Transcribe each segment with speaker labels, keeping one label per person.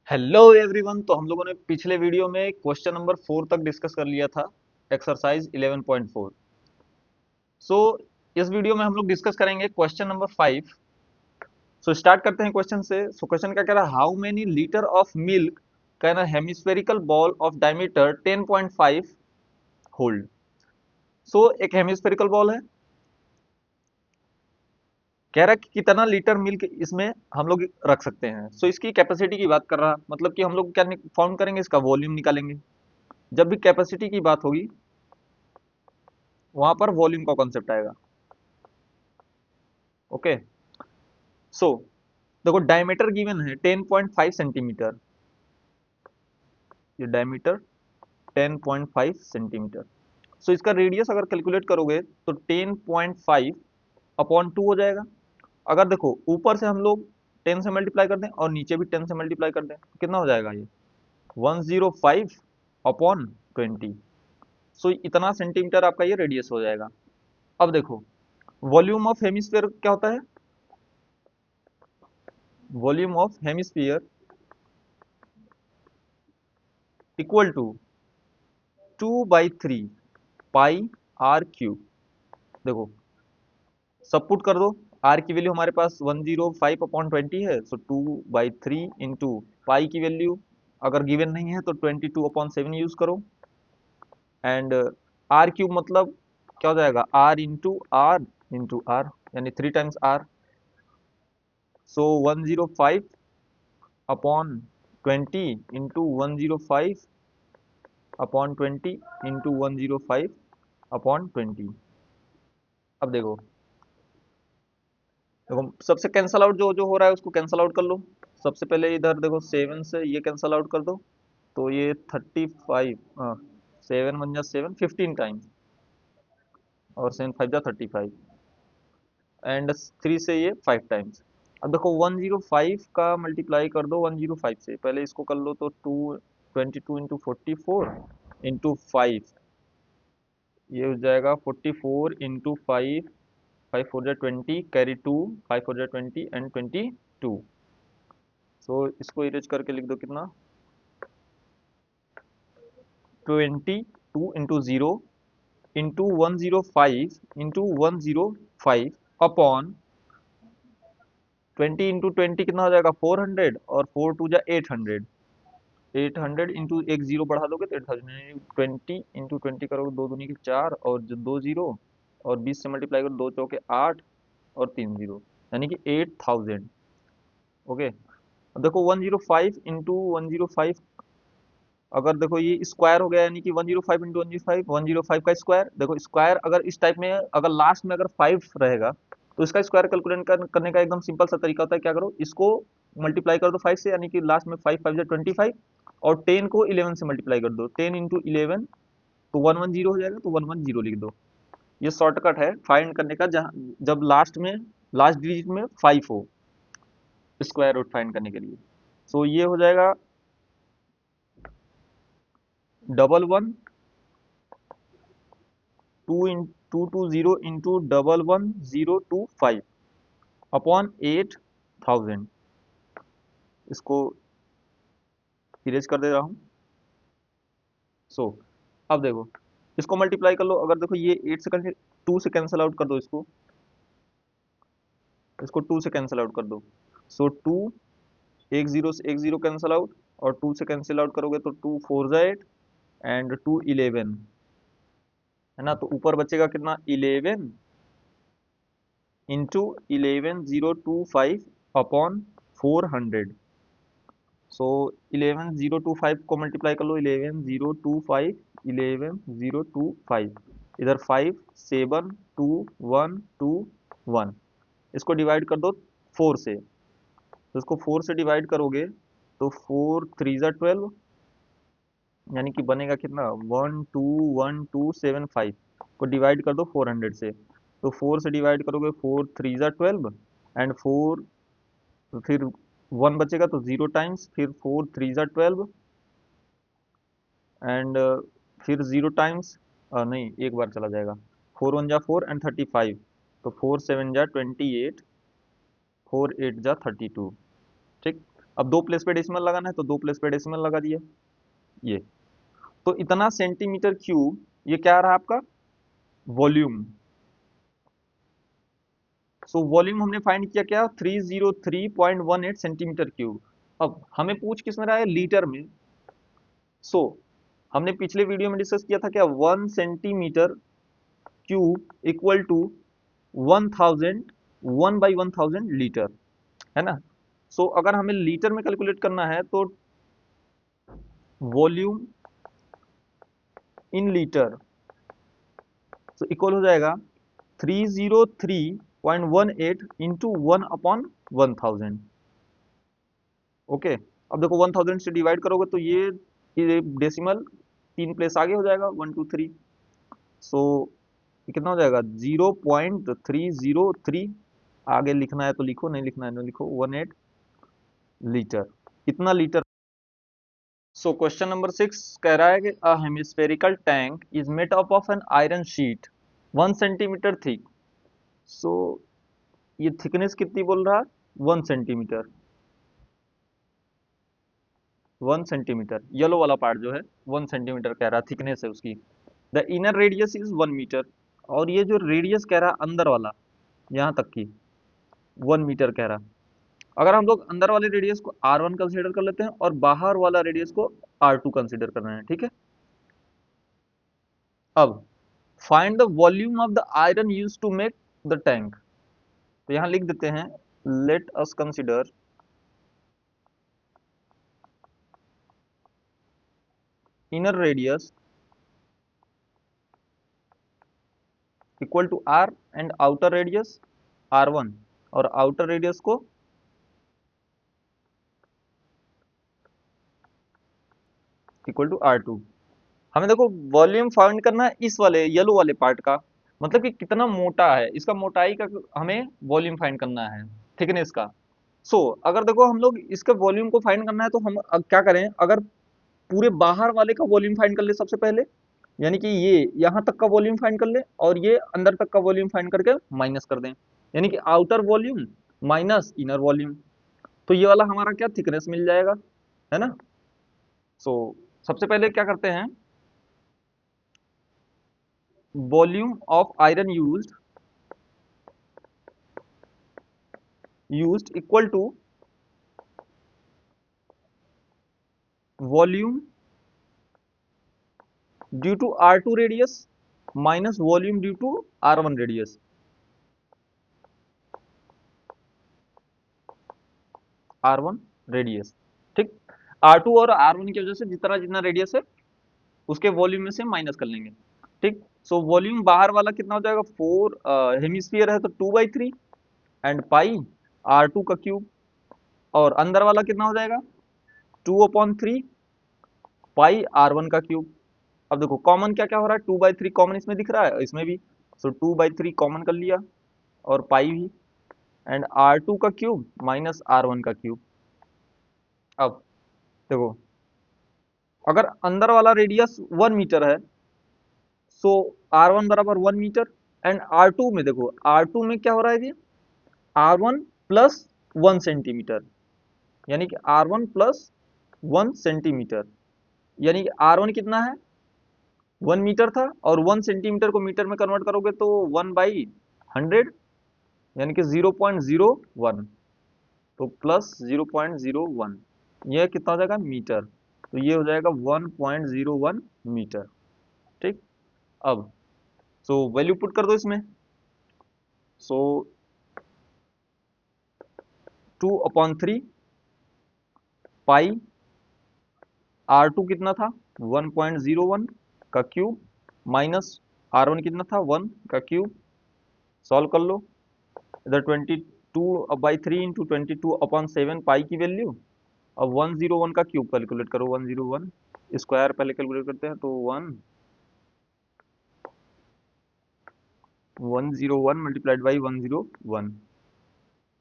Speaker 1: Hello everyone. तो हम लोगों ने पिछले वीडियो में क्वेश्चन नंबर 4 तक डिस्कस कर लिया था, एक्सरसाइज 11.4। सो इस वीडियो में हम लोग डिस्कस करेंगे क्वेश्चन नंबर 5। सो स्टार्ट करते हैं क्वेश्चन से। सो क्वेश्चन क्या कह रहा है, how many litre of milk can a hemispherical bowl of diameter 10.5 hold. So एक हेमिस्फेरिकल बॉल है, कह रहा है कि कितना लीटर मिल्क इसमें हम लोग रख सकते हैं। सो इसकी कैपेसिटी की बात कर रहा है, मतलब कि हम लोग क्या फाउंड करेंगे, इसका वॉल्यूम निकालेंगे। जब भी कैपेसिटी की बात होगी वहां पर वॉल्यूम का कॉन्सेप्ट आएगा। ओके। सो देखो, डायमीटर गिवन है 10.5 सेंटीमीटर। ये डायमीटर 10.5 सेंटीमीटर। सो इसका रेडियस अगर कैलकुलेट करोगे तो 10.5 अपॉन 2 हो जाएगा। अगर देखो ऊपर से हम लोग 10 से मल्टीप्लाई कर दें और नीचे भी 10 से मल्टीप्लाई कर दें तो कितना हो जाएगा, ये 105 अपॉन 20। सो इतना सेंटीमीटर आपका ये रेडियस हो जाएगा। अब देखो, वॉल्यूम ऑफ हेमिस्फीयर क्या होता है, volume of hemisphere equal to 2/3 pi r cube. देखो सब पुट कर दो। आर की वैल्यू हमारे पास 105 अपॉन 20 है, सो 2/3 इंटू पाई की वैल्यू अगर गिवन नहीं है तो 22/7 यूज करो। एंड आर क्यूब मतलब क्या हो जाएगा, आर यानी 3 times r. So 105 upon 20 into 105 upon 20 into 105 upon 20। अब देखो, सबसे कैंसल आउट जो जो हो रहा है उसको कैंसल आउट कर लो। सबसे पहले इधर देखो, 7 से ये कैंसल आउट कर दो तो ये 35, हाँ 7 बन जा 7 15 टाइम्स, और 7 5 जा 35, एंड 3 से ये 5 टाइम्स। अब देखो 105 का मल्टीप्लाई कर दो 105 से, पहले इसको कर लो तो 22 इंटू 44 इंटू 5, ये हो जाएगा 44 इंटू 5, 5 4 जा 20, कैरी 2, 5 4 जा 20 एंड 22। सो इसको इरेज करके लिख दो कितना, 22 into 0 into 105 into 105 upon 20 into 20 कितना हो जाएगा 400, और 4 2 जा 800। 800 इंटू एक जीरो बढ़ा दोगे तो 8000, 20 इंटू 20 करोगे, दो दूनी के 4 और जो 2 जीरो, और 20 से मल्टीप्लाई करो, 2 चौके 8 और 3 जीरो, यानी कि 8000। ओके। अब देखो 105 इंटू 105, अगर देखो ये स्क्वायर हो गया, यानी कि 105 इंटू 105, 105 का स्क्वायर। देखो स्क्वायर अगर इस टाइप में, अगर लास्ट में अगर 5 रहेगा तो इसका स्क्वायर कैलकुलेट करने का एकदम सिंपल सा तरीका होता है, क्या करो इसको मल्टीप्लाई कर दो 5 से, यानी कि लास्ट में 5 5 25, और 10 को 11 से मल्टीप्लाई कर दो, 10 इंटू 11 तो 110 हो जाएगा, तो 110 लिख दो। ये शॉर्टकट है फाइंड करने का, जहाँ जब लास्ट डिजिट में 5 हो, स्क्वायर रूट फाइंड करने के लिए। सो ये हो जाएगा 11 2 2 0 इंटू 11025 अपॉन 8000। इसको इरेज कर दे रहा हूँ। सो अब देखो, इसको मल्टीप्लाई कर लो। अगर देखो ये 8 से 2 से कैंसिल आउट कर दो, इसको 2 से कैंसिल आउट कर दो। सो 2, एक जीरो से एक जीरो कैंसिल आउट, और 2 से कैंसिल आउट करोगे तो 2 4 जा 8 एंड 2 11, है ना। तो ऊपर बचेगा कितना, 11 इंटू 11025 अपॉन 400। सो 11025 को मल्टीप्लाई कर लो, 11025 इधर 5 7 2 1 2 1, इसको डिवाइड कर दो 4 से। तो इसको 4 से डिवाइड करोगे तो 4 3 जा 12, यानी कि बनेगा कितना 121275, को डिवाइड कर दो 400 से। तो 4 से डिवाइड करोगे 4 3 जा 12 एंड 4, फिर 1 बचेगा तो 0 टाइम्स, फिर 4 3 जा 12 एंड फिर 0 टाइम्स, नहीं एक बार चला जाएगा, 4 1 जा 4 एंड 35, तो 4 7 जा 28, 4 8 जा 32। ठीक। अब दो प्लेस पे डेसिमल लगाना है तो दो प्लेस पे डेसिमल लगा दिया। ये तो इतना सेंटीमीटर क्यूब, ये क्या रहा आपका वॉल्यूम। सो वॉल्यूम हमने फाइंड किया क्या 303.18 सेंटीमीटर क्यूब। अब हमें पूछ किस में रहा है लीटर में। सो हमने पिछले वीडियो में डिस्कस किया था क्या 1 centimetre cube equal to 1000 1/1000 litre, है ना। सो अगर हमें लीटर में कैलकुलेट करना है तो वॉल्यूम इन लीटर तो इक्वल हो जाएगा 303.18 इंटू 1/1000। ओके, अब देखो 1000 से डिवाइड करोगे तो ये डेसिमल 3 प्लेस आगे हो जाएगा 1 2 3। सो ये कितना हो जाएगा 0.303। आगे लिखना है तो लिखो, नहीं लिखना है तो लिखो 18 लीटर। इतना लीटर। सो क्वेश्चन नंबर 6 कह रहा है कि a hemispherical tank is made up of an iron sheet 1 centimetre thick. So ये थिकनेस कितनी बोल रहा है 1 सेंटीमीटर। 1 सेंटीमीटर येलो वाला पार्ट जो है 1 सेंटीमीटर कह रहा है थिकनेस है उसकी। The inner radius is 1 metre. और ये जो रेडियस कह रहा है अंदर वाला यहाँ तक की 1 मीटर कह रहा। अगर हम लोग अंदर वाले रेडियस को R1 कंसीडर कर लेते हैं और बाहर वाला रेडियस को R2 कंसीडर कर रहे हैं, ठीक है। अब find the volume of the iron use to make the tank. तो यहां लिख देते हैं let us consider inner radius equal to R and outer radius R1 और आउटर रेडियस को इक्वल टू R2। हमें देखो वॉल्यूम फाइंड करना है इस वाले येलो वाले पार्ट का, मतलब कि कितना मोटा है इसका मोटाई का हमें वॉल्यूम फाइंड करना है थिकनेस का। अगर देखो हम लोग इसके वॉल्यूम को फाइंड करना है तो हम अब क्या करें, अगर पूरे बाहर वाले का वॉल्यूम फाइंड कर ले सबसे पहले, यानी कि ये यहां तक का वॉल्यूम फाइंड कर ले और ये अंदर तक का वॉल्यूम फाइंड करके माइनस कर दें, यानी कि outer volume minus inner volume. तो ये वाला हमारा क्या थिकनेस मिल जाएगा, है ना। सो सबसे पहले क्या करते हैं volume of iron used equal to volume due to R2 radius minus volume due to R1 radius. R1 radius, ठीक। R2 और R1 की वजह से जितना जितना रेडियस है उसके वॉल्यूम में से माइनस कर लेंगे, ठीक। वॉल्यूम बाहर वाला कितना हो जाएगा 4, हेमिस्फीयर है तो 2/3 एंड पाई R2 का क्यूब, और अंदर वाला कितना हो जाएगा 2/3 पाई R1 का क्यूब। अब देखो कॉमन क्या क्या हो रहा है 2/3 कॉमन इसमें दिख रहा है इसमें भी। 2/3 कॉमन कर लिया और पाई भी एंड R2 का क्यूब माइनस R1 का क्यूब। अब देखो अगर अंदर वाला रेडियस 1 मीटर है सो R1 बराबर 1 मीटर एंड R2 में देखो R2 में क्या हो रहा है जी R1 प्लस 1 सेंटीमीटर, यानी कि R1 प्लस 1 सेंटीमीटर, यानी कि R1 कितना है 1 मीटर था और 1 सेंटीमीटर को मीटर में कन्वर्ट करोगे तो 1/100, यानी कि 0.01, तो प्लस 0.01, यह कितना हो जाएगा मीटर, तो ये हो जाएगा 1.01 मीटर, ठीक। अब वैल्यू पुट कर दो इसमें। सो 2/3 पाई R2 कितना था 1.01 का क्यूब माइनस R1 कितना था 1 का क्यूब। सॉल्व कर लो, इधर 22/3 इंटू 22/7 पाई की वैल्यू। अब 101 का क्यूब कैलकुलेट करो, 101 स्क्वायर पहले कैलकुलेट करते हैं तो 101 मल्टीप्लाइड बाई 101,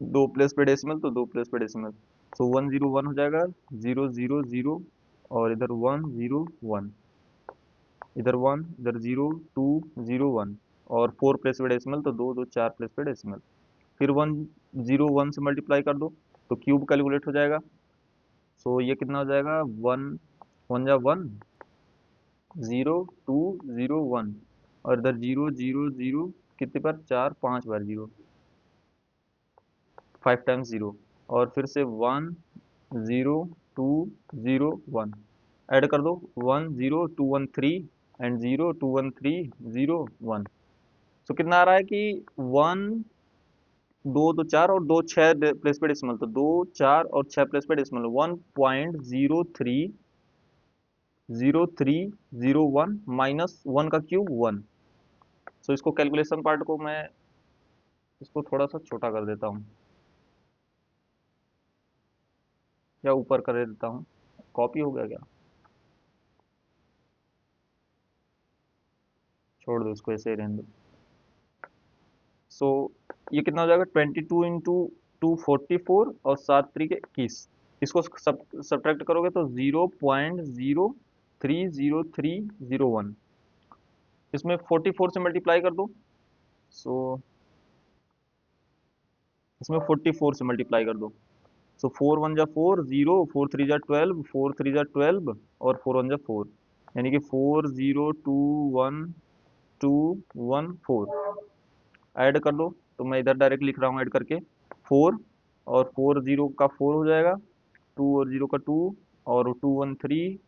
Speaker 1: दो प्लेस पे डेसिमल तो दो प्लेस पे डेसिमल। 101 हो जाएगा 000 और इधर 101, इधर 1 इधर 0 2 0 1 और 4 प्लेस पे डेसिमल तो दो दो 4 प्लेस पे डेसिमल। फिर 101 से मल्टीप्लाई कर दो तो क्यूब कैलकुलेट हो जाएगा सो ये कितना हो जाएगा, वन, वन जा one, zero, two, zero, one, और इधर जीरो जीरो जीरो, कितने बार, चार पांच बार जीरो, फाइव टाइम्स जीरो, और फिर से one, zero, two, zero, one, add कर दो, one zero two one three, and zero two one three, zero one. तो कितना आ रहा है कि वन, दो दो चार, और दो छः प्लेस पे डेसिमल, तो दो चार और छः प्लेस पे डेसिमल, 1.0301 माइनस वन का क्यूब वन। सो इसको कैलकुलेशन पार्ट को मैं इसको थोड़ा सा छोटा कर देता हूँ, या ऊपर कर देता हूँ, कॉपी हो गया क्या, छोड़ दो इसको ऐसे ही रहने दो। सो ये कितना हो जाएगा, 22 इंटू 2 44, और सात तरीके 21। इसको सब्ट्रैक्ट करोगे तो 0.0300301, इसमें 44 से मल्टीप्लाई कर दो। सो इसमें 44 से मल्टीप्लाई कर दो। सो फोर वन जा फोर, जीरो, फोर थ्री जा ट्वेल्व, फोर थ्री जा ट्वेल्व, और फोर वन जा फोर, यानी कि 402124 ऐड कर दो। तो मैं इधर डायरेक्ट लिख रहा हूँ ऐड करके, फोर, और फोर जीरो का फोर हो जाएगा, टू और जीरो का टू, और two one three,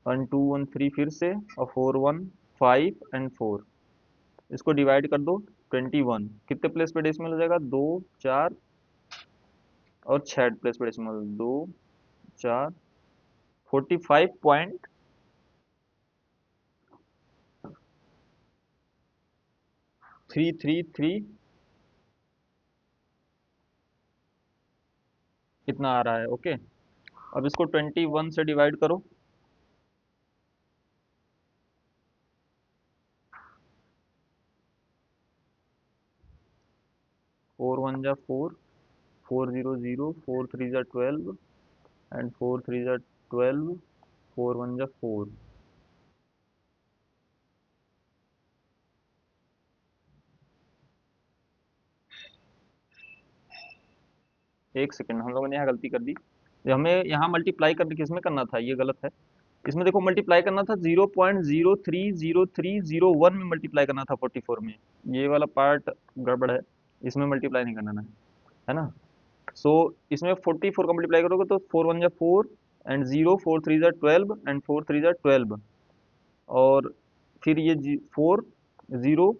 Speaker 1: one two one three फिर से, और four one five and four. इसको डिवाइड कर दो, 21 कितने प्लेस पे डेसिमल हो जाएगा, दो, चार, और छः प्लेस पे डेसिमल, दो, चार, 45.333 इतना आ रहा है। ओके, अब इसको 21 से डिवाइड करो। फोर वन जा four, four zero zero, four three जा ट्वेल्व, एंड फोर थ्री जा ट्वेल्व, फोर वन जा फोर। एक सेकंड, हम लोगों ने यहाँ गलती कर दी। ये हमें यहाँ मल्टीप्लाई करने किसमें करना था, ये गलत है। इसमें देखो मल्टीप्लाई करना था 0.0300301 में मल्टीप्लाई करना था 44 में। ये वाला पार्ट गड़बड़ है, इसमें मल्टीप्लाई नहीं करना है ना। सो इसमें 44 का मल्टीप्लाई करोगे तो फोर वन जा four, and zero, four three जा ट्वेल्व, एंड फोर थ्री जा ट्वेल्व, और फिर ये four, zero,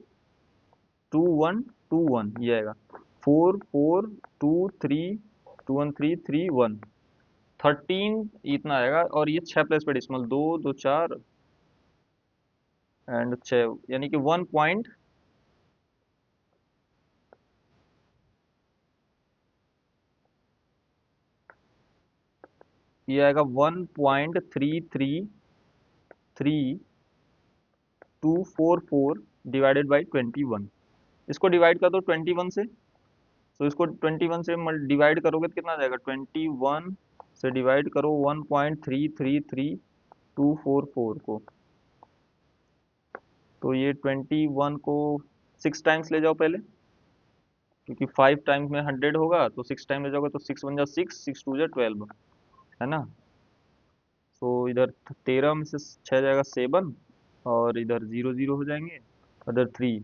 Speaker 1: two one, two one, ये आएगा, four four, two three, two one three, three one, 13 इतना आएगा। और ये छः प्लेस पे डेसिमल, दो दो चार, एंड छः, यानी कि 1 पॉइंट, ये आएगा 1.333 244 डिवाइडेड बाई 21। इसको डिवाइड कर दो 21 से। तो इसको 21 से डिवाइड करोगे तो कितना आ जाएगा, 21 से डिवाइड करो 1.333244 को, तो ये 21 को 6 टाइम्स ले जाओ पहले, क्योंकि 5 टाइम्स में 100 होगा, तो 6 टाइम ले जाओगे तो सिक्स वन जा सिक्स, सिक्स टू जा 12, है ना। तो इधर 13 में से 6 जाएगा 7, और इधर जीरो जीरो हो जाएंगे, इधर थ्री,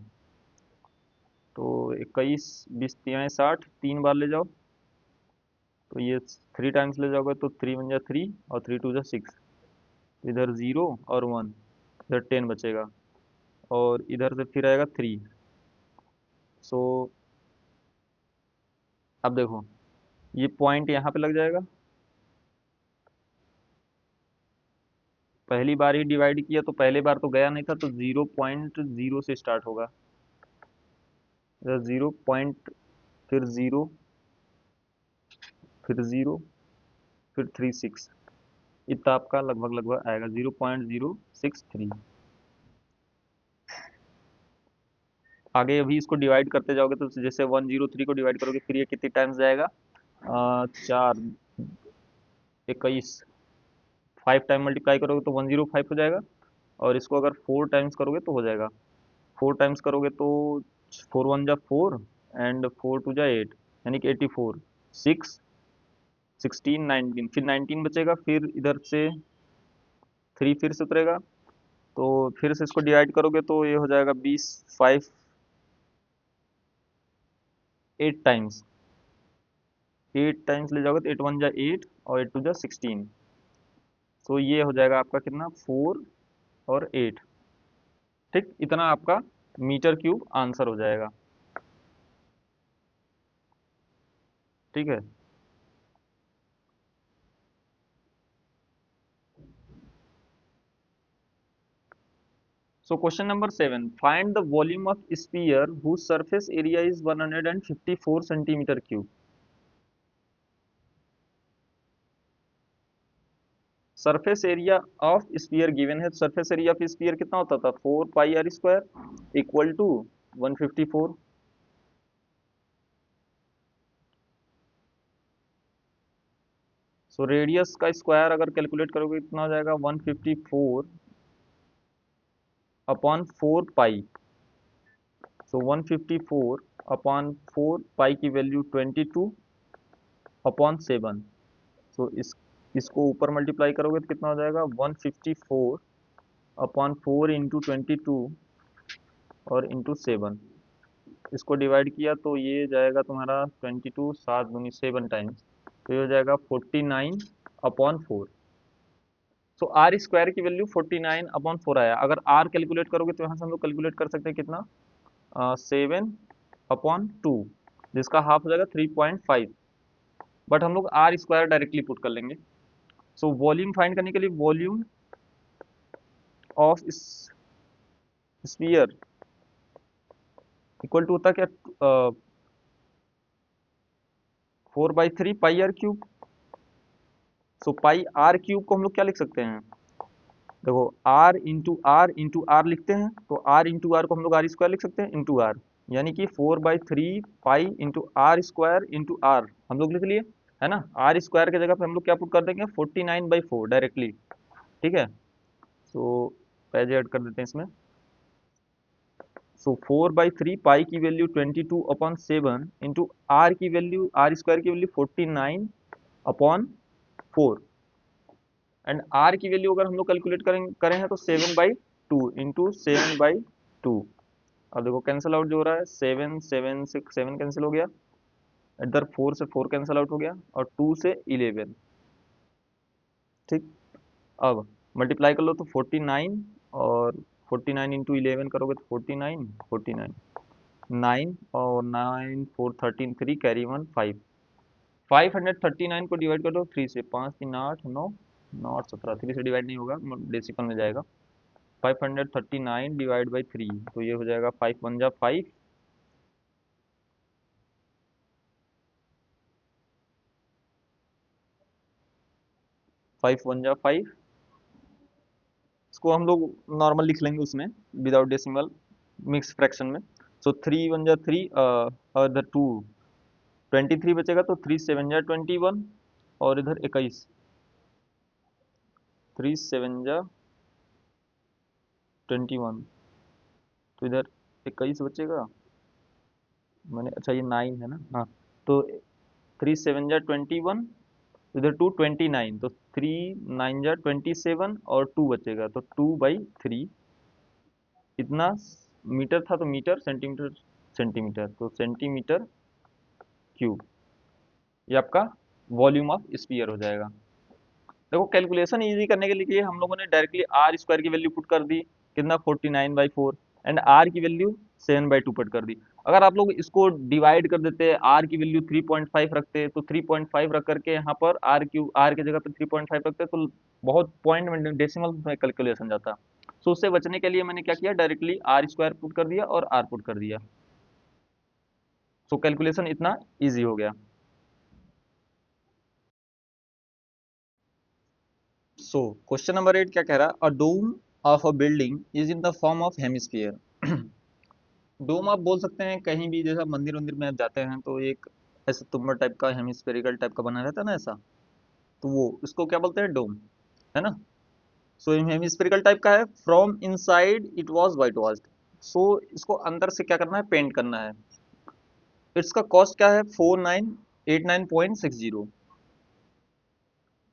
Speaker 1: तो 21, 20 तियाएं 60, तीन बार ले जाओ, तो ये 3 टाइम्स ले जाओगे तो थ्री वन जा थ्री, और थ्री टू जा सिक्स, इधर जीरो और वन, इधर 10 बचेगा, और इधर से फिर आएगा थ्री। सो अब देखो, ये पॉइंट यहाँ पे लग जाएगा, पहली बार ही डिवाइड किया तो पहले बार तो गया नहीं था, तो 0.0 से स्टार्ट होगा, इधर जीरो पॉइंट, फिर जीरो, फिर जीरो, फिर थ्री सिक्स, इतना आपका लगभग लगभग आएगा 0.063। आगे अभी इसको डिवाइड करते जाओगे तो जैसे 103 को डिवाइड करोगे, फिर ये कितनी टाइम्स जाएगा, चार, 21, 5 टाइम मल्टीप्लाई करोगे तो 105 हो जाएगा, और इसको अगर 4 टाइम्स करोगे तो हो जाएगा, 4 टाइम्स करोगे तो फोर वन जा फोर, एंड फोर टू जा एट, यानी कि 84। 6, 16, 19, फिर 19 बचेगा, फिर इधर से 3 फिर से उतरेगा, तो फिर से इसको डिवाइड करोगे तो ये हो जाएगा 20, 5, 8 टाइम्स, 8 टाइम्स ले जाओगे तो 8 1 जा 8 और 8 2 जा 16, तो ये हो जाएगा आपका कितना, 4 और 8। ठीक, इतना आपका मीटर क्यूब आंसर हो जाएगा। ठीक है। So question number 7. Find the volume of sphere whose surface area is 154 centimeter cube. Surface area of sphere given है, सरफेस एरिया ऑफ स्फीयर कितना होता था, 4 pi r square equal to 154। So radius का square अगर calculate करोगे कितना हो जाएगा, 154 अपॉन 4 पाई। सो 154 अपॉन 4 पाई की वैल्यू 22 अपॉन 7। सो इसको ऊपर मल्टीप्लाई करोगे तो कितना हो जाएगा, 154 अपॉन 4 इंटू 22 और इंटू 7। इसको डिवाइड किया तो ये जाएगा तुम्हारा 22, 7 दूनी 7 टाइम्स, तो ये हो जाएगा 49 अपॉन 4। सो आर स्क्वायर की वैल्यू 49 अपॉन 4 आया। अगर आर कैलकुलेट करोगे तो यहाँ से हम लोग कैलकुलेट कर सकते हैं कितना, 7 अपॉन 2, जिसका हाफ हो जाएगा 3.5, बट हम लोग आर स्क्वायर डायरेक्टली पुट कर लेंगे। सो वॉल्यूम फाइंड करने के लिए volume of sphere equal to होता क्या, 4/3 pi r cube. So pi r cube को हम लोग क्या लिख सकते हैं, देखो आर इंटू आर लिखते हैं, तो आर इंटू आर को हम लोग आर स्क्वायर लिख सकते हैं इंटू आर, यानी कि 4/3 pi into r square into r हम लोग लिख लिए, है ना। आर स्क्वायर की जगह पे हम लोग क्या पुट कर देंगे, 49/4 डायरेक्टली। ठीक है, सो पेज ऐड कर देते हैं इसमें। सो 4/3 पाई की वैल्यू 22 अपॉन 7 इंटू आर की वैल्यू, आर स्क्वायर की वैल्यू 49 अपॉन 4, एंड आर की वैल्यू अगर हम लोग कैलकुलेट करें हैं तो 7/2 इंटू 7/2। अब देखो कैंसिल आउट जो हो रहा है, 7 7 6 7 कैंसिल हो गया, इधर 4 से 4 कैंसिल आउट हो गया, और 2 से 11। ठीक, अब मल्टीप्लाई कर लो तो 49, और 49 इंटू 11 करोगे तो 49 49 9, और 9 4 13 3 कैरी 1 5, 539 को डिवाइड कर दो 3 से, 5 3 8 9 9 8 17, 3 से डिवाइड नहीं होगा, डेसिमल में जाएगा। 539 डिवाइड बाई 3, तो ये हो जाएगा 5 1 जा 5, 5 1 जा 5। इसको हम लोग नॉर्मल लिख लेंगे उसमें, विदाउट डेसिमल, मिक्स फ्रैक्शन में। सो 3 1 जा 3 और इधर 2 23 बचेगा, तो 3 7 जा 21, और इधर 21, 3 7 जा 21, तो इधर 21 बचेगा। मैंने, अच्छा ये 9 है ना, हाँ, तो 3 7 जा 21, इधर 2 29, तो 3 9 जा 27, और 2 बचेगा, तो 2/3। इतना मीटर था तो मीटर, सेंटीमीटर सेंटीमीटर, तो सेंटीमीटर क्यूब, ये आपका वॉल्यूम ऑफ स्फीयर हो जाएगा। देखो कैलकुलेशन इजी करने के लिए हम लोगों ने डायरेक्टली आर स्क्वायर की वैल्यू पुट कर दी, कितना 49/4, एंड आर की वैल्यू 7/2 पुट कर दी। अगर आप लोग इसको डिवाइड कर देते, आर की वैल्यू 3.5 रखते, तो 3.5 रख करके यहाँ पर आर की जगह पर 3.5 रखते, तो बहुत पॉइंट में डेसिमल में कैलकुलेशन जाता। सो उससे बचने के लिए मैंने क्या किया, डायरेक्टली आर स्क्वायर पुट कर दिया और आर पुट कर दिया, सो कैलकुलेशन इतना ईजी हो गया। सो क्वेश्चन नंबर 8 क्या कह रहा है, a dome of a building is in the form of hemisphere. Dome आप बोल सकते हैं कहीं भी, जैसा मंदिर वंदिर में आप जाते हैं तो एक ऐसे तुम्बर टाइप का, हेमिस्फेरिकल टाइप का बना रहता है ना ऐसा, तो वो इसको क्या बोलते हैं, डोम, है ना। सो हेमिस्फेरिकल टाइप का है, from inside it was white washed. So इसको अंदर से क्या करना है, पेंट करना है। इसका कॉस्ट क्या है, 49 89.60।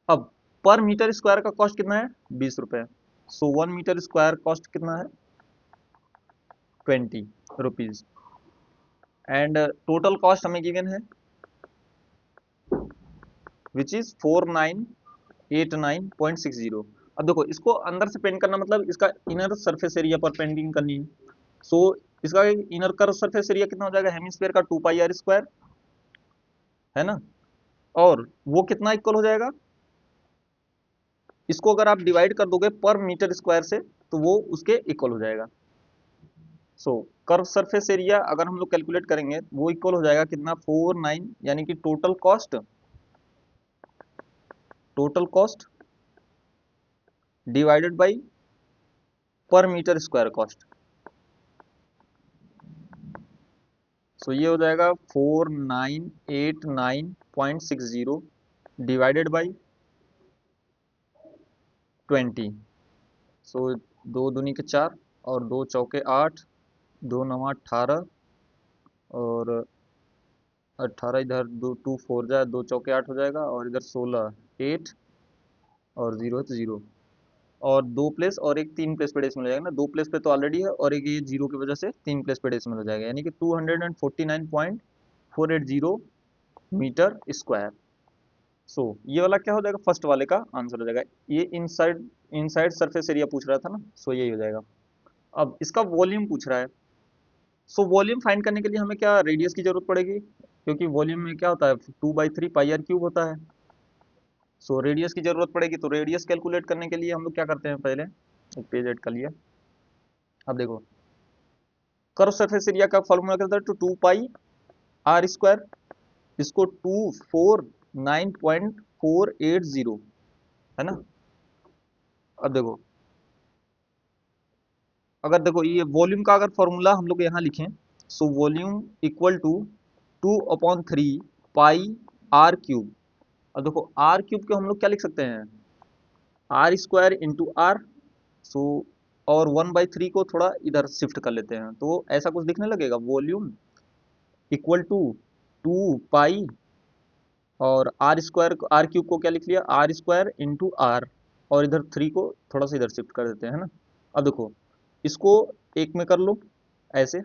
Speaker 1: अब पर मीटर स्क्वायर का कॉस्ट कितना है, 20 रुपए। सो 1 मीटर स्क्वायर कॉस्ट कितना है, 20 रुपीज। एंड टोटल कॉस्ट हमें गिवन है विच इज 4989.60। अब देखो इसको अंदर से पेंट करना मतलब इसका इनर सरफेस एरिया पर पेंटिंग करनी है। सो इसका इनर कर्व सरफेस एरिया कितना हो जाएगा, हेमिस्फीयर का 2 पाई r स्क्वायर, है ना। और वो कितना इक्वल हो जाएगा, इसको अगर आप डिवाइड कर दोगे पर मीटर स्क्वायर से तो वो उसके इक्वल हो जाएगा। सो कर्व सरफेस एरिया अगर हम लोग कैलकुलेट करेंगे वो इक्वल हो जाएगा कितना, 49, यानी कि टोटल कॉस्ट डिवाइडेड बाई पर मीटर स्क्वायर कॉस्ट। सो ये हो जाएगा 4989.60 डिवाइडेड बाई 20। सो 2 दूनी के 4 और 2 चौके 8, 2 9 18 और 18 इधर, 2 2 4 जाए, 2 चौके 8 हो जाएगा, और इधर 16 8 और 0 है तो 0। और 2 प्लेस और एक 3 प्लेस पे डेसिमल हो जाएगा ना, 2 प्लेस पे तो ऑलरेडी है और एक ये 0 की वजह से 3 प्लेस पे डेसिमल हो जाएगा, यानी कि 249.480 मीटर स्क्वायर। सो ये वाला क्या हो जाएगा, फर्स्ट वाले का आंसर हो जाएगा। ये इनसाइड इनसाइड सरफेस एरिया पूछ रहा था ना, सो यही हो जाएगा। अब इसका वॉल्यूम पूछ रहा है। सो वॉल्यूम फाइंड करने के लिए हमें क्या, रेडियस की जरूरत पड़ेगी, क्योंकि वॉल्यूम में क्या होता है, 2/3 पाई r क्यूब होता है। सो रेडियस की जरूरत पड़ेगी, तो रेडियस कैलकुलेट करने के लिए हम लोग क्या करते हैं, पहले एक पेज ऐड कर लिया। अब देखो कर्व सरफेस एरिया का फॉर्मूला क्या होता है, तो 2 पाई r स्क्वायर, इसको 249.480, है ना। अब देखो अगर देखो ये वॉल्यूम का अगर फॉर्मूला हम लोग यहाँ लिखें, so volume equal to 2/3 pi r cube. अब देखो आर क्यूब को हम लोग क्या लिख सकते हैं, r स्क्वायर इंटू आर। सो और 1/3 को थोड़ा इधर शिफ्ट कर लेते हैं तो ऐसा कुछ दिखने लगेगा, वॉल्यूम इक्वल टू 2 पाई और r क्यूब को क्या लिख लिया, r स्क्वायर इंटू आर, और इधर 3 को थोड़ा सा इधर शिफ्ट कर देते हैं, है ना। अब देखो इसको एक में कर लो ऐसे,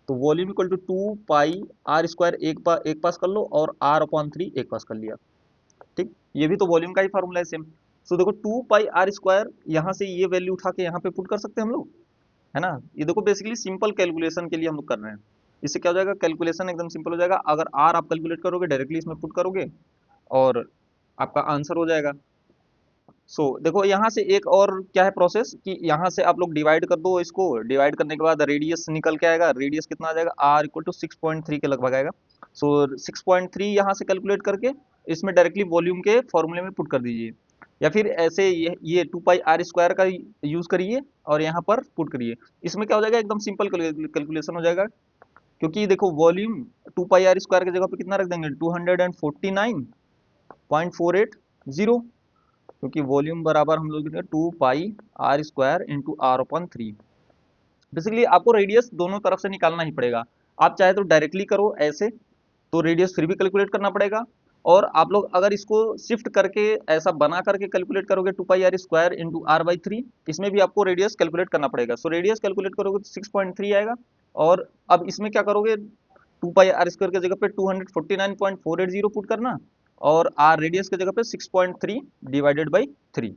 Speaker 1: तो volume equal to 2 pi r square एक पास कर लो, और r/3 एक पास कर लिया, ठीक। ये भी तो वॉल्यूम का ही फार्मूला है सेम। सो देखो 2 पाई r स्क्वायर, यहाँ से ये वैल्यू उठा के यहाँ पे पुट कर सकते हैं हम लोग, है ना। ये देखो बेसिकली सिंपल कैलकुलेशन के लिए हम लोग कर रहे हैं। इससे क्या हो जाएगा, कैलकुलेशन एकदम सिंपल हो जाएगा। अगर r आप कैलकुलेट करोगे डायरेक्टली इसमें पुट करोगे और आपका आंसर हो जाएगा। सो देखो यहाँ से एक और क्या है प्रोसेस, कि यहाँ से आप लोग डिवाइड कर दो, इसको डिवाइड करने के बाद रेडियस निकल के आएगा, रेडियस कितना आ जाएगा, r = 6.3 के लगभग आएगा। सो 6.3 यहाँ से कैलकुलेट करके इसमें डायरेक्टली वॉल्यूम के फॉर्मूले में पुट कर दीजिए, या फिर ऐसे ये 2 पाई r स्क्वायर का यूज करिए और यहाँ पर पुट करिए। इसमें क्या हो जाएगा, एकदम सिंपल कैलकुलेशन हो जाएगा, क्योंकि देखो वॉल्यूम 2 पाई r स्क्वायर की जगह पे कितना रख देंगे, 249.480, क्योंकि वॉल्यूम बराबर हम लोग 2 pi r square into r/3। Basically आपको रेडियस दोनों तरफ से निकालना ही पड़ेगा। आप चाहे तो डायरेक्टली करो ऐसे, तो रेडियस फिर भी कैलकुलेट करना पड़ेगा, और आप लोग अगर इसको शिफ्ट करके ऐसा बना करके कैलकुलेट करोगे 2 pi r square into r/3, इसमें भी आपको रेडियस कैलकुलेट करना पड़ेगा। सो रेडियस कैलकुलेट करोगे तो 6.3 आएगा, और अब इसमें क्या करोगे, 2 पाई r स्क्वायर की जगह पे 249.480 पुट करना, और r रेडियस की जगह पे 6.3 डिवाइडेड बाई 3,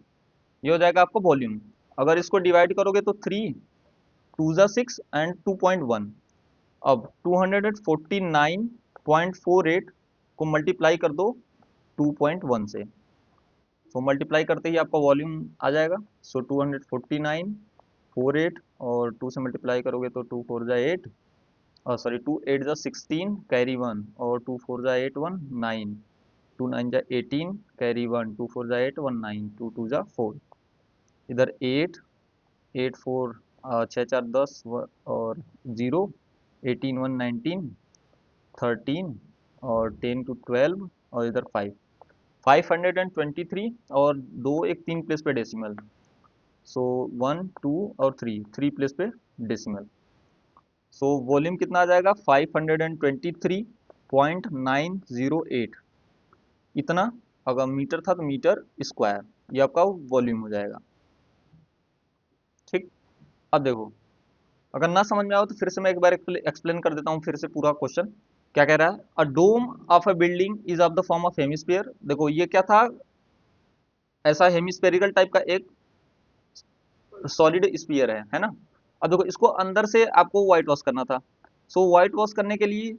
Speaker 1: ये हो जाएगा आपको वॉल्यूम। अगर इसको डिवाइड करोगे तो 3 2 जा 6 एंड 2.1। अब 249.48 को मल्टीप्लाई कर दो 2.1 से, सो मल्टीप्लाई करते ही आपका वॉल्यूम आ जाएगा। सो 249.48 और 2 से मल्टीप्लाई करोगे तो 2 4 जा 8, सॉरी 2 8 जा 16 कैरी 1, और 2 4 जा 8 1 9, 2 9 जा 18 कैरी 1, 2 4 जा 8 1 9, 2 2 जा 4, इधर 8 8 4 6 4 10 और 0, 18 1 19 13 और 10 टू 12, और इधर 5 523, और 2 एक 3 प्लेस पे डेसिमल, सो 1 2 और 3 प्लेस पे डेसिमल। सो वॉल्यूम कितना आ जाएगा, 523.908 इतना, अगर मीटर था तो मीटर स्क्वायर, ये आपका वॉल्यूम हो जाएगा। ठीक। अब देखो, अगर ना समझ में आओ तो फिर से मैं एक बार एक्सप्लेन कर देता हूँ फिर से पूरा क्वेश्चन। क्या कह रहा है, a dome of a building is of the form of hemisphere. देखो ये क्या था, ऐसा हेमिस्फेरिकल टाइप का एक सॉलिड स्फीयर है ना। अब देखो इसको अंदर से आपको व्हाइट वॉश करना था। सो व्हाइट वॉश करने के लिए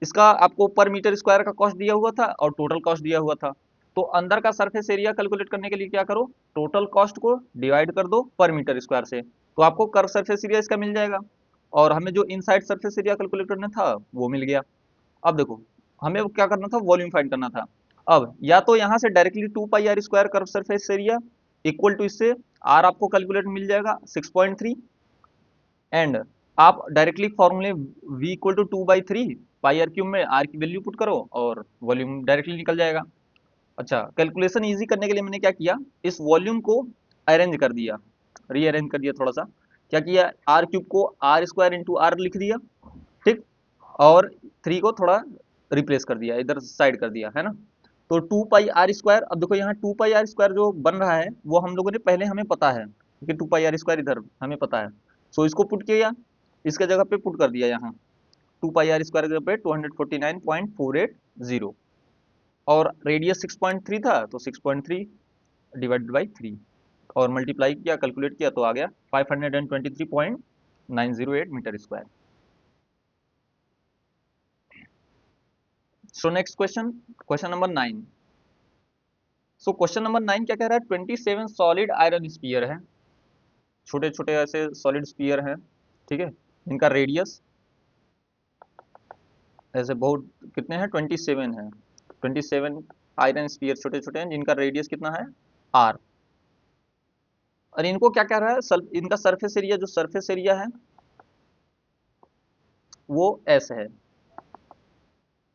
Speaker 1: इसका आपको पर मीटर स्क्वायर का कॉस्ट दिया हुआ था और टोटल कॉस्ट दिया हुआ था। तो अंदर का सरफेस एरिया कैलकुलेट करने के लिए क्या करो, टोटल कॉस्ट को डिवाइड कर दो पर मीटर स्क्वायर से, तो आपको कर्व सरफेस एरिया इसका मिल जाएगा। और हमें जो इनसाइड सरफेस एरिया कैलकुलेट करना था वो मिल गया। अब देखो, हमें क्या करना था, वॉल्यूम फाइंड करना था। अब या तो यहाँ से directly 2 pi r square curve surface area equal to इससे आर आपको कैलकुलेट मिल जाएगा 6.3। एंड आप डायरेक्टली फॉर्मूले v equal to 2/3 pi r cube में आर की वैल्यू पुट करो और वॉल्यूम डायरेक्टली निकल जाएगा। अच्छा, कैलकुलेशन इजी करने के लिए मैंने क्या किया, इस वॉल्यूम को अरेंज कर दिया, रीअरेंज कर दिया थोड़ा सा। क्या किया, आर क्यूब को आर स्क्वायर इंटू आर लिख दिया। ठीक। और 3 को थोड़ा रिप्लेस कर दिया, इधर साइड कर दिया, है ना। तो 2 पाई r स्क्वायर, अब देखो यहाँ 2 पाई r स्क्वायर जो बन रहा है वो हम लोगों ने पहले, हमें पता है कि 2 पाई r स्क्वायर इधर हमें पता है। सो इसको पुट किया, इसके जगह पे पुट कर दिया यहाँ 2 पाई r स्क्वायर की जगह पे 249.480। और रेडियस 6.3 था तो 6.3 डिवाइडेड बाई 3 और मल्टीप्लाई किया, कैलकुलेट किया तो आ गया 523.908 metre square. So next question, question number 9। So question number 9 क्या कह रहा है, 27 सॉलिड आयरन स्पीयर है, छोटे छोटे ऐसे सॉलिड स्पीयर हैं। ठीक है, इनका रेडियस ऐसे बहुत कितने हैं, 27 है। 27 आयरन स्पीयर छोटे छोटे हैं जिनका रेडियस कितना है, आर। और इनको क्या कह रहा है, इनका सरफेस एरिया, जो सरफेस एरिया है वो एस है।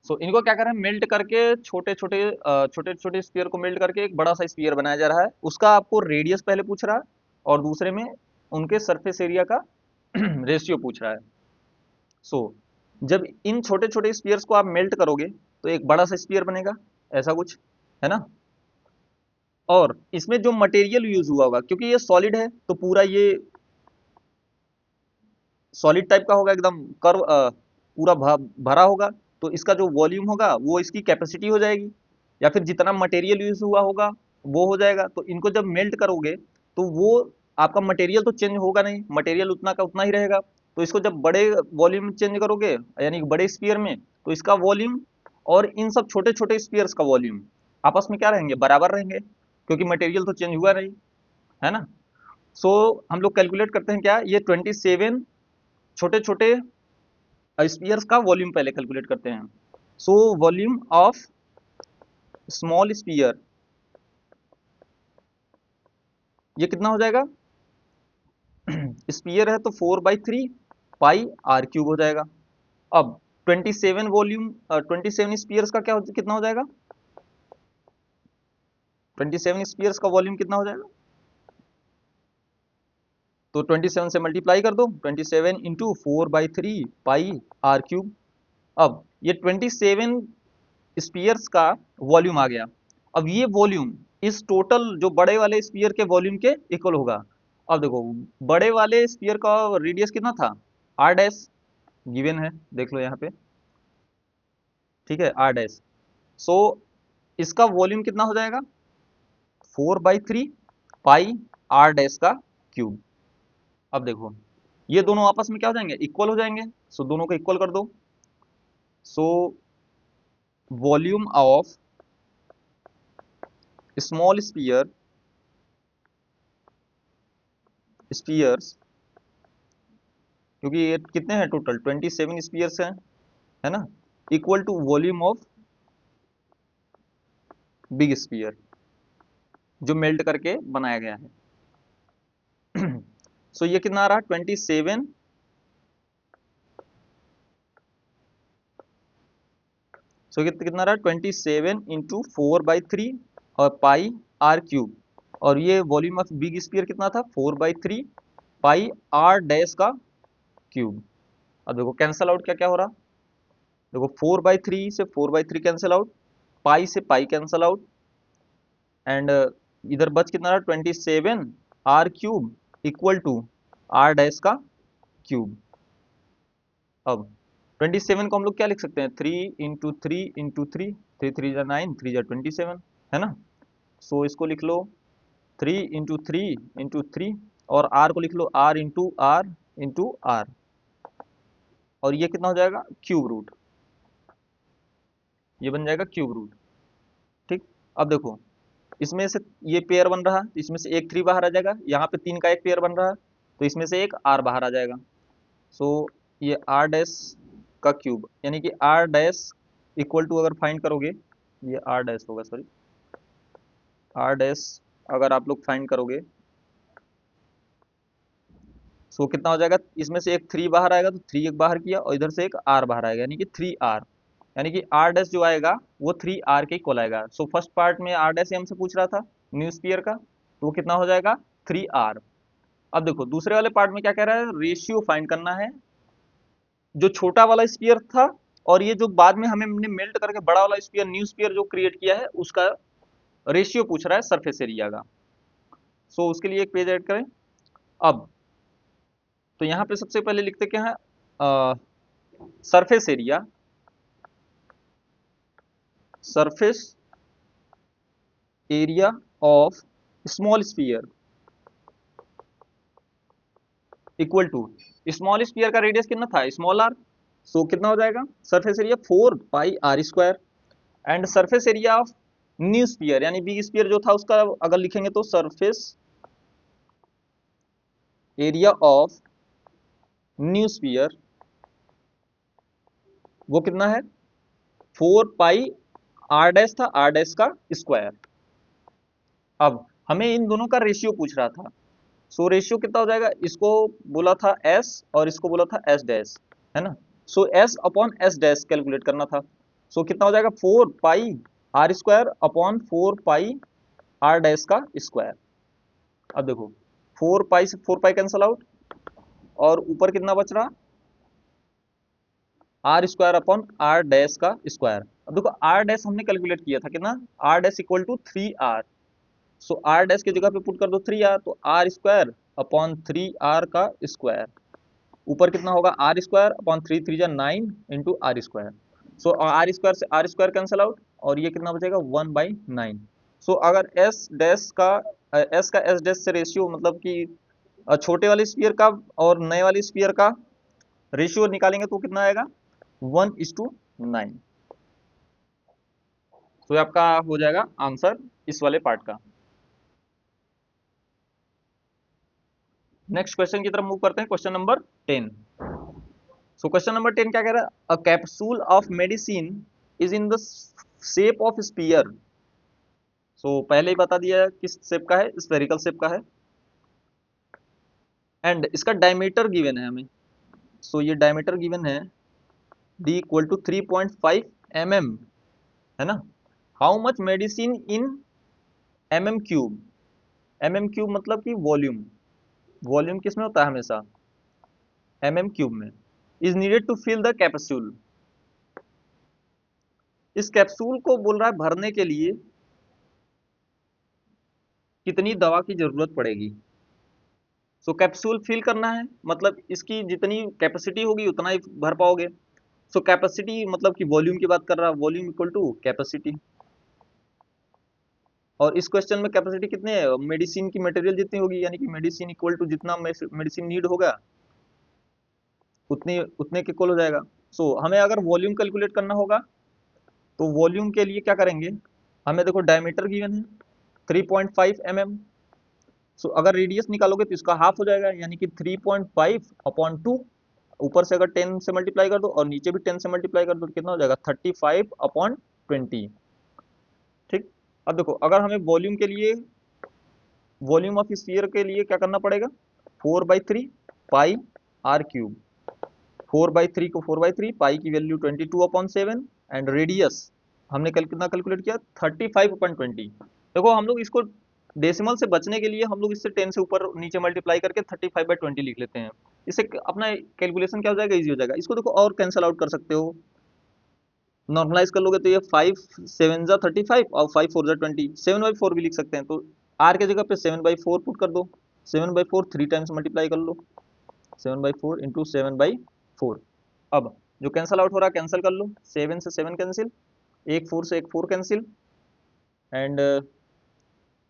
Speaker 1: सो इनको क्या कर रहे हैं, मेल्ट करके छोटे छोटे स्पीयर को मेल्ट करके एक बड़ा सा स्पीयर बनाया जा रहा है। उसका आपको रेडियस पहले पूछ रहा है और दूसरे में उनके सरफेस एरिया का रेशियो पूछ रहा है। सो जब इन छोटे छोटे स्पीयर्स को आप मेल्ट करोगे तो एक बड़ा सा स्पीयर बनेगा, ऐसा कुछ, है ना। और इसमें जो मटेरियल यूज हुआ होगा, क्योंकि ये सॉलिड है तो पूरा ये सॉलिड टाइप का होगा, एकदम कर्व पूरा भरा होगा। तो इसका जो वॉल्यूम होगा वो इसकी कैपेसिटी हो जाएगी, या फिर जितना मटेरियल यूज हुआ होगा वो हो जाएगा। तो इनको जब मेल्ट करोगे तो वो आपका मटेरियल तो चेंज होगा नहीं, मटेरियल उतना का उतना ही रहेगा। तो इसको जब बड़े वॉल्यूम में चेंज करोगे, यानी कि बड़े स्पीयर में, तो इसका वॉल्यूम और इन सब छोटे छोटे स्पीयर्स का वॉल्यूम आपस में क्या रहेंगे, बराबर रहेंगे, क्योंकि मटेरियल तो चेंज हुआ नहीं, है ना। सो हम लोग कैलकुलेट करते हैं क्या, ये 27 छोटे छोटे स्पीयर्स का वॉल्यूम पहले कैलकुलेट करते हैं। So volume of small sphere, ये कितना हो जाएगा, स्पीयर है तो 4/3 पाई आर क्यूब हो जाएगा। अब 27 वॉल्यूम, 27 स्पीयर्स का कितना हो जाएगा, 27 स्पीयर्स का वॉल्यूम कितना हो जाएगा, तो 27 से मल्टीप्लाई कर दो, 27 इंटू 4/3 पाई आर क्यूब। अब ये 27 स्पीयर्स का वॉल्यूम आ गया। अब ये वॉल्यूम इस टोटल जो बड़े वाले स्पीयर के वॉल्यूम के इक्वल होगा। अब देखो, बड़े वाले स्पीयर का रेडियस कितना था, आर डैश, गिवन है, देख लो यहाँ पे। ठीक है, आर डैश। सो इसका वॉल्यूम कितना हो जाएगा, 4/3 पाई आर डैश का क्यूब। अब देखो, ये दोनों आपस में क्या हो जाएंगे, इक्वल हो जाएंगे। सो दोनों को इक्वल कर दो। So volume of small spheres, क्योंकि ये कितने हैं टोटल, 27 स्पीयर्स हैं, है ना, equal to volume of big sphere जो मेल्ट करके बनाया गया है। सो ये कितना आ रहा है, 27, सो कितना आ रहा है, 27 इंटू 4/3 और पाई आर क्यूब। और ये वॉल्यूम ऑफ बिग स्पीयर कितना था, 4/3 पाई आर डैश का क्यूब। अब देखो कैंसल आउट क्या क्या हो रहा, देखो 4/3 से 4/3 कैंसिल आउट, पाई से पाई कैंसल आउट, एंड इधर बच कितना रहा 27 r cube equal to r dash का क्यूब। अब 27 को हम लोग क्या लिख सकते हैं, 3 × 3 × 3, 3 3 9, 3 27, है ना। सो इसको लिख लो 3 × 3 × 3, और आर को लिख लो r × r और ये कितना हो जाएगा क्यूब रूट, ये बन जाएगा क्यूब रूट। ठीक, अब देखो इसमें से ये पेयर बन रहा है, इसमें से एक 3 बाहर आ जाएगा, यहाँ पे 3 का एक पेयर बन रहा है, तो इसमें से एक r बाहर आ जाएगा। सो ये r डैश का क्यूब यानी कि r डैश इक्वल टू, अगर फाइंड करोगे, ये r डैश होगा, सॉरी r डैश अगर आप लोग फाइंड करोगे, सो कितना हो जाएगा, इसमें से एक 3 बाहर आएगा तो 3 एक बाहर किया, और इधर से एक r बाहर आएगा यानी कि 3r, यानी कि r डैश जो आएगा वो 3r के इक्वल आएगा। सो फर्स्ट पार्ट में r डैश हमसे पूछ रहा था न्यू स्फीयर का, तो वो कितना हो जाएगा 3r। अब देखो दूसरे वाले पार्ट में क्या कह रहा है, रेशियो फाइंड करना है जो छोटा वाला स्फीयर था और ये जो बाद में हमने मेल्ट करके बड़ा वाला स्फीयर न्यू स्फीयर जो क्रिएट किया है उसका रेशियो पूछ रहा है सरफेस एरिया का। सो उसके लिए एक पेज ऐड करें। अब तो यहाँ पे सबसे पहले लिखते क्या है, surface area, surface area of small sphere equal to, small sphere का रेडियस कितना था स्मॉल आर, सो कितना हो जाएगा surface area 4πr², and surface area of new sphere यानी बिग स्फीयर जो था उसका अगर लिखेंगे तो surface area of new sphere वो कितना है 4πr डैश था, r डैश का स्क्वायर। अब हमें इन दोनों का रेशियो पूछ रहा था, सो रेशियो कितना हो जाएगा, इसको बोला था s और इसको बोला था s डैश, है ना। सो s upon s dash calculate करना था, सो कितना हो जाएगा 4πr² अपॉन 4πr डैश का स्क्वायर। अब देखो 4π से 4π कैंसल आउट, और ऊपर कितना बच रहा r² अपॉन r डैश का स्क्वायर। अब देखो r डैश हमने कैलकुलेट किया था कितना, r dash equal to 3r, so r dash की जगह पे पुट कर दो 3r, तो r² अपॉन 3r का स्क्वायर, ऊपर कितना होगा r² अपॉन 3 3 जा 9 इंटू r², सो r² से r² कैंसल आउट, और ये कितना बचेगा 1/9। सो अगर s डैश का s डैश से रेशियो मतलब कि छोटे वाले स्फीयर का और नए वाले स्फीयर का रेशियो निकालेंगे तो कितना आएगा 1:9। तो आपका हो जाएगा आंसर इस वाले पार्ट का। नेक्स्ट क्वेश्चन की तरफ मूव करते हैं, question number 10। So question number 10 क्या कह रहा है, a capsule of medicine is in the shape of sphere. So पहले ही बता दिया किस शेप का है, स्फेरिकल शेप का है, एंड इसका डायमीटर गिवन है हमें। सो ये डायमीटर गिवन है d इक्वल टू 3.5 mm, है ना। How much medicine in mm³ mm³ मतलब कि वॉल्यूम, वॉल्यूम किस में होता है हमेशा mm³ में, is needed to fill the capsule. इस कैप्सूल को बोल रहा है भरने के लिए कितनी दवा की जरूरत पड़ेगी। सो कैप्सूल फिल करना है मतलब इसकी जितनी कैपेसिटी होगी उतना ही भर पाओगे। सो कैपेसिटी मतलब कि वॉल्यूम की बात कर रहा है, वॉल्यूम इक्वल टू कैपेसिटी, और इस क्वेश्चन में कैपेसिटी कितने है मेडिसिन की मटेरियल जितनी होगी, यानी कि मेडिसिन इक्वल टू जितना मेडिसिन नीड होगा उतने उतने के इक्वल हो जाएगा। सो हमें अगर वॉल्यूम कैलकुलेट करना होगा तो वॉल्यूम के लिए क्या करेंगे, हमें देखो डायमीटर गिवन है 3.5 mm, सो अगर रेडियस निकालोगे तो इसका हाफ हो जाएगा यानी कि 3.5 अपॉन 2, ऊपर से अगर 10 से मल्टीप्लाई कर दो और नीचे भी 10 से मल्टीप्लाई कर दो तो कितना हो जाएगा 35 अपॉन 20। ठीक, अब देखो अगर हमें वॉल्यूम के लिए, वॉल्यूम ऑफ स्फीयर के लिए क्या करना पड़ेगा 4/3 पाई r³, 4/3 को 4/3, पाई की वैल्यू 22/7, एंड रेडियस हमने कल कितना कैलकुलेट किया 35/20। देखो हम लोग इसको डेसिमल से बचने के लिए हम लोग इससे 10 से ऊपर नीचे मल्टीप्लाई करके 35/20 लिख लेते हैं, इससे अपना कैलकुलेशन क्या हो जाएगा इजी हो जाएगा। इसको देखो और कैंसिल आउट कर सकते हो, नॉर्मलाइज कर लोगे तो ये 5 7 जा 35 और 5 4 जा 20, 7/4 भी लिख सकते हैं। तो आर के जगह पे 7/4 पुट कर दो। 7/4 3 टाइम्स मल्टीप्लाई कर लो, 7/4 इंटू 7/4। अब जो कैंसल आउट हो रहा है कैंसिल कर लो, 7 से 7 कैंसिल, एक 4 से एक 4 कैंसिल, एंड ये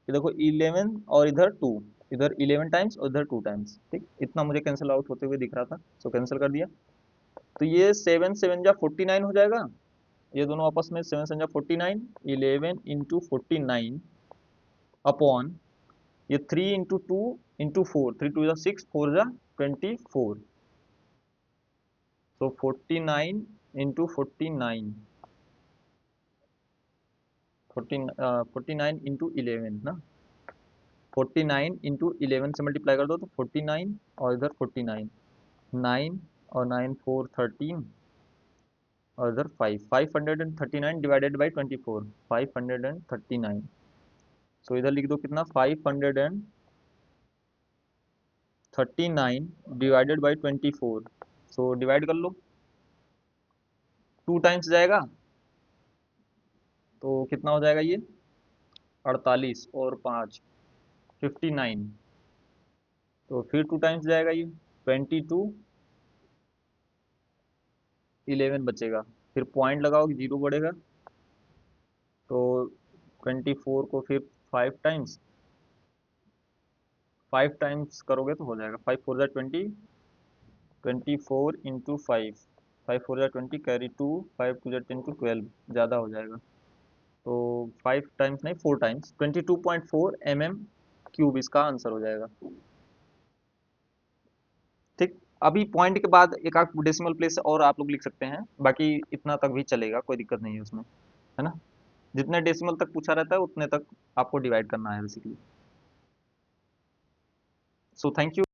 Speaker 1: देखो 11 और इधर 2, इधर 11 टाइम्स और इधर 2 टाइम्स, ठीक, इतना मुझे कैंसिल आउट होते हुए दिख रहा था, सो कैंसिल कर दिया। तो ये 7 7 जा 49 हो जाएगा, ये दोनों आपस में 7 7 जा 49, 11 इंटू 49 अपॉन ये 3 इंटू 2 इंटू 4, 3 2 जा 6, 4 जा 24, तो 49 इंटू 49, 49 इंटू 11 ना, 49 इंटू 11 से मल्टीप्लाई कर दो तो 49 और इधर 49, 9 और 9 4 13 और इधर 5, 539 डिवाइडेड बाई 24, 539। सो इधर लिख दो कितना, 539 डिवाइडेड बाई 24। सो डिवाइड कर लो, 2 टाइम्स जाएगा तो कितना हो जाएगा ये, 48 और 5 59, तो फिर 2 टाइम्स जाएगा ये 22, 11 बचेगा, फिर पॉइंट लगाओ कि जीरो बढ़ेगा, तो 24 को फिर 5 टाइम्स, 5 टाइम्स करोगे तो हो जाएगा, 5 4 जा 20, 24 इंटू 5, 5 4 जा 20 कैरी 2, 5 2 जा 10 to 12, ज़्यादा हो जाएगा, तो 5 टाइम्स नहीं 4 टाइम्स, 22.4 mm³ इसका आंसर हो जाएगा। ठीक, अभी पॉइंट के बाद एक आध डेसिमल प्लेस और आप लोग लिख सकते हैं, बाकी इतना तक भी चलेगा, कोई दिक्कत नहीं है उसमें, है ना। जितने डेसिमल तक पूछा रहता है उतने तक आपको डिवाइड करना है बेसिकली। So thank you.